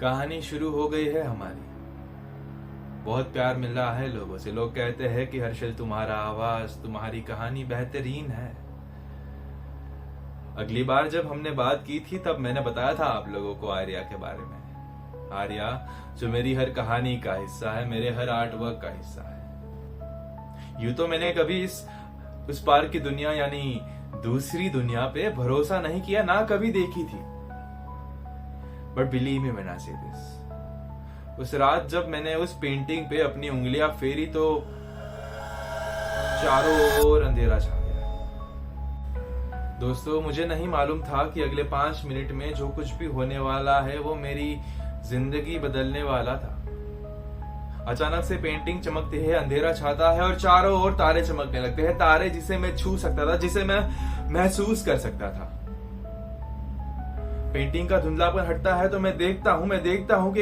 कहानी शुरू हो गई है हमारी। बहुत प्यार मिल रहा है लोगों से। लोग कहते हैं कि हर्षल तुम्हारा आवाज, तुम्हारी कहानी बेहतरीन है। अगली बार जब हमने बात की थी तब मैंने बताया था आप लोगों को आर्या के बारे में। आर्या जो मेरी हर कहानी का हिस्सा है, मेरे हर आर्ट वर्क का हिस्सा है। यूं तो मैंने कभी उस पार की दुनिया यानी दूसरी दुनिया पे भरोसा नहीं किया, ना कभी देखी थी। But believe me when I से दिस, उस रात जब मैंने उस पेंटिंग पे अपनी उंगलियां फेरी तो चारों ओर अंधेरा छा गया। दोस्तों, मुझे नहीं मालूम था कि अगले 5 मिनट में जो कुछ भी होने वाला है वो मेरी जिंदगी बदलने वाला था। अचानक से पेंटिंग चमकती है, अंधेरा छाता है और चारों ओर तारे चमकने लगते हैं। तारे जिसे मैं छू सकता था, जिसे मैं महसूस कर सकता था। पेंटिंग का धुंधलापन हटता है तो मैं देखता हूं कि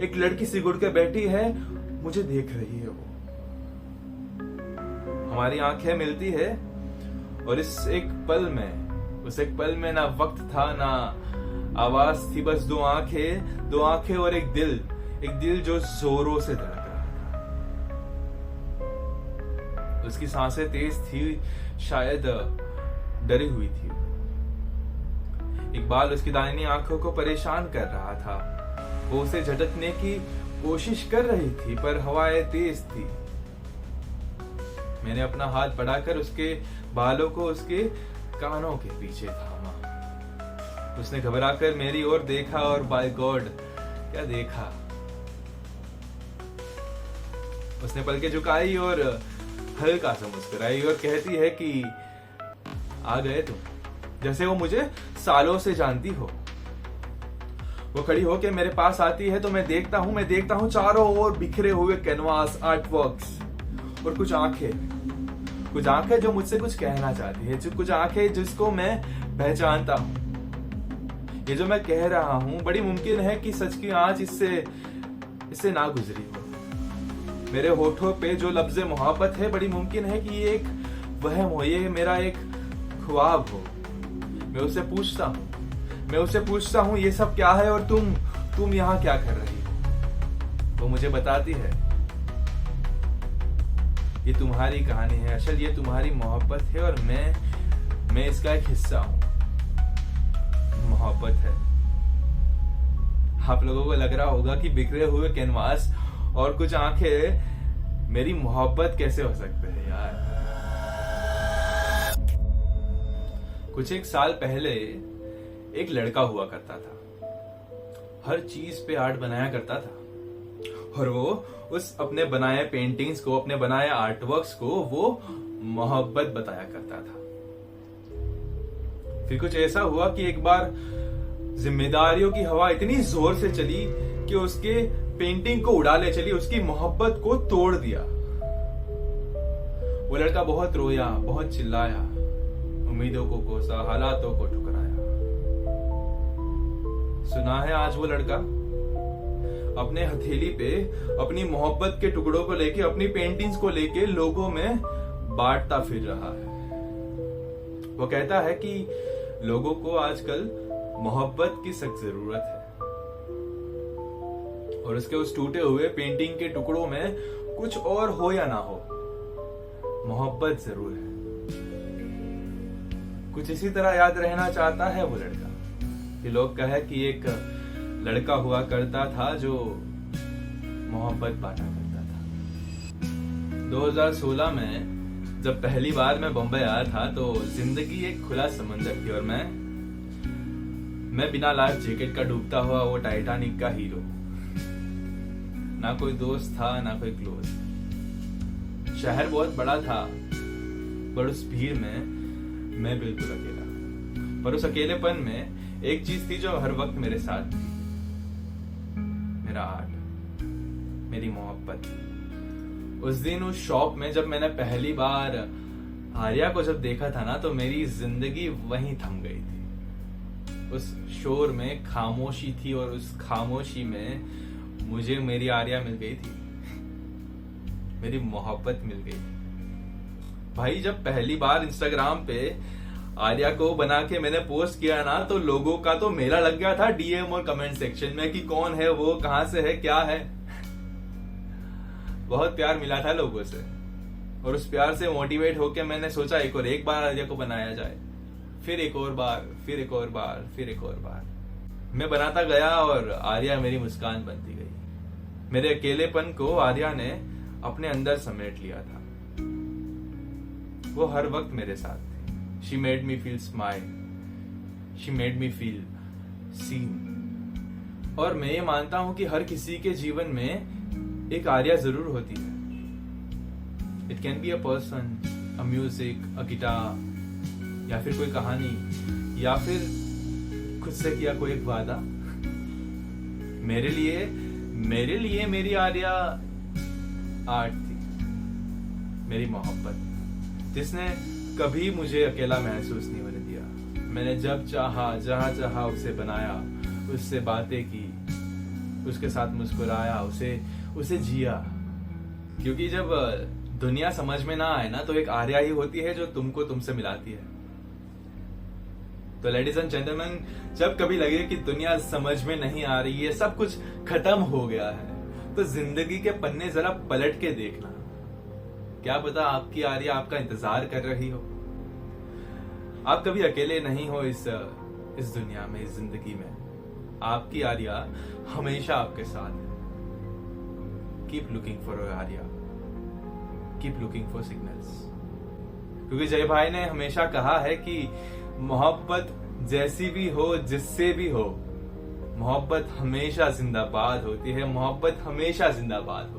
एक लड़की सिकुड़ के बैठी है, मुझे देख रही है। वो हमारी आंखें मिलती है और उस एक पल में ना वक्त था ना आवाज थी, बस दो आंखें और एक दिल जो जोरों से धड़क रहा था। उसकी सांसें तेज थी, शायद डरी हुई थी। इकबाल उसकी दाहिनी आंखों को परेशान कर रहा था। वो उसे झटकने की कोशिश कर रही थी पर हवाएं तेज थी। मैंने अपना हाथ बढ़ाकर उसके बालों को उसके कानों के पीछे थामा। उसने घबराकर मेरी ओर देखा और बाय गॉड क्या देखा। उसने पलकें झुकाई और हल्का सा मुस्कुराई और कहती है कि आ गए तुम, जैसे वो मुझे सालों से जानती हो। वो खड़ी होकर मेरे पास आती है तो मैं देखता हूं चारों ओर बिखरे हुए कैनवास, आर्ट वर्क्स और कुछ आंखें जो मुझसे कुछ कहना चाहती है, कुछ आंखें जिसको मैं पहचानता हूं। ये जो मैं कह रहा हूं, बड़ी मुमकिन है कि सच की आंच इससे ना गुजरी हो। मेरे होठों पे जो लफ्ज़े मोहब्बत है, बड़ी मुमकिन है कि ये एक वहम हो, ये मेरा एक ख्वाब हो। मैं उससे पूछता हूँ ये सब क्या है और तुम यहाँ क्या कर रही हो। वो मुझे बताती है ये तुम्हारी कहानी है असल, ये तुम्हारी मोहब्बत है और मैं इसका एक हिस्सा हूँ। मोहब्बत है। आप लोगों को लग रहा होगा कि बिखरे हुए कैनवास और कुछ आंखें मेरी मोहब्बत कैसे हो सकते हैं यार। कुछ एक साल पहले एक लड़का हुआ करता था। हर चीज पे आर्ट बनाया करता था और वो उस अपने बनाए पेंटिंग्स को, अपने बनाए आर्टवर्क्स को वो मोहब्बत बताया करता था। फिर कुछ ऐसा हुआ कि एक बार जिम्मेदारियों की हवा इतनी जोर से चली कि उसके पेंटिंग को उड़ा ले चली, उसकी मोहब्बत को तोड़ दिया। वो लड़का बहुत रोया, बहुत चिल्लाया, उम्मीदों को कोसा, हालातों को ठुकराया। सुना है आज वो लड़का अपने हथेली पे अपनी मोहब्बत के टुकड़ों को लेके, अपनी पेंटिंग्स को लेके लोगों में बांटता फिर रहा है। वो कहता है कि लोगों को आजकल मोहब्बत की सख्त जरूरत है और उसके उस टूटे हुए पेंटिंग के टुकड़ों में कुछ और हो या ना हो, मोहब्बत जरूर है। कुछ इसी तरह याद रहना चाहता है वो लड़का कि लोग कहे कि एक लड़का हुआ करता था जो मोहब्बत बांटा करता था। 2016 में जब पहली बार मैं बम्बई आया था तो जिंदगी एक खुला समंदर थी और मैं बिना लाइफ जैकेट का डूबता हुआ वो टाइटैनिक का हीरो। ना कोई दोस्त था, ना कोई क्लोज। शहर बहुत बड़ा था पर उस भीड़ में मैं बिल्कुल अकेला। पर उस अकेलेपन में एक चीज थी जो हर वक्त मेरे साथ थी, मेरा आर्ट, मेरी मोहब्बत। उस दिन उस शॉप में जब मैंने पहली बार आर्या को जब देखा था ना तो मेरी जिंदगी वहीं थम गई थी। उस शोर में खामोशी थी और उस खामोशी में मुझे मेरी आर्या मिल गई थी, मेरी मोहब्बत मिल गई थी। भाई जब पहली बार इंस्टाग्राम पे आर्या को बना के मैंने पोस्ट किया ना, तो लोगों का तो मेला लग गया था डीएम और कमेंट सेक्शन में कि कौन है वो, कहां से है, क्या है। बहुत प्यार मिला था लोगों से, और उस प्यार से मोटिवेट होकर मैंने सोचा एक बार आर्या को बनाया जाए, फिर एक और बार, फिर एक और बार, फिर एक और बार। मैं बनाता गया और आर्या मेरी मुस्कान बनती गई। मेरे अकेलेपन को आर्या ने अपने अंदर समेट लिया था। वो हर वक्त मेरे साथ थी। She made me feel smile. She made me feel seen. और मैं ये मानता हूं कि हर किसी के जीवन में एक आर्या जरूर होती है। It can be a person, a music, a guitar, या फिर कोई कहानी, या फिर खुद से किया कोई एक वादा। मेरे लिए मेरी आर्या आर्ट थी, मेरी मोहब्बत, जिसने कभी मुझे अकेला महसूस नहीं होने दिया। मैंने जब चाहा, जहां चाहा उसे बनाया, उससे बातें की, उसके साथ मुस्कुराया, उसे जिया। क्योंकि जब दुनिया समझ में ना आए ना, तो एक आर्या ही होती है जो तुमको तुमसे मिलाती है। तो लेडीज एंड जेंटलमैन, जब कभी लगे कि दुनिया समझ में नहीं आ रही है, सब कुछ खत्म हो गया है, तो जिंदगी के पन्ने जरा पलट के देखना। क्या पता आपकी आर्या आपका इंतजार कर रही हो। आप कभी अकेले नहीं हो इस दुनिया में, इस जिंदगी में। आपकी आर्या हमेशा आपके साथ है। Keep looking for your Arya, keep looking for signals. क्योंकि जय भाई ने हमेशा कहा है कि मोहब्बत जैसी भी हो, जिससे भी हो, मोहब्बत हमेशा जिंदाबाद होती है, मोहब्बत हमेशा जिंदाबाद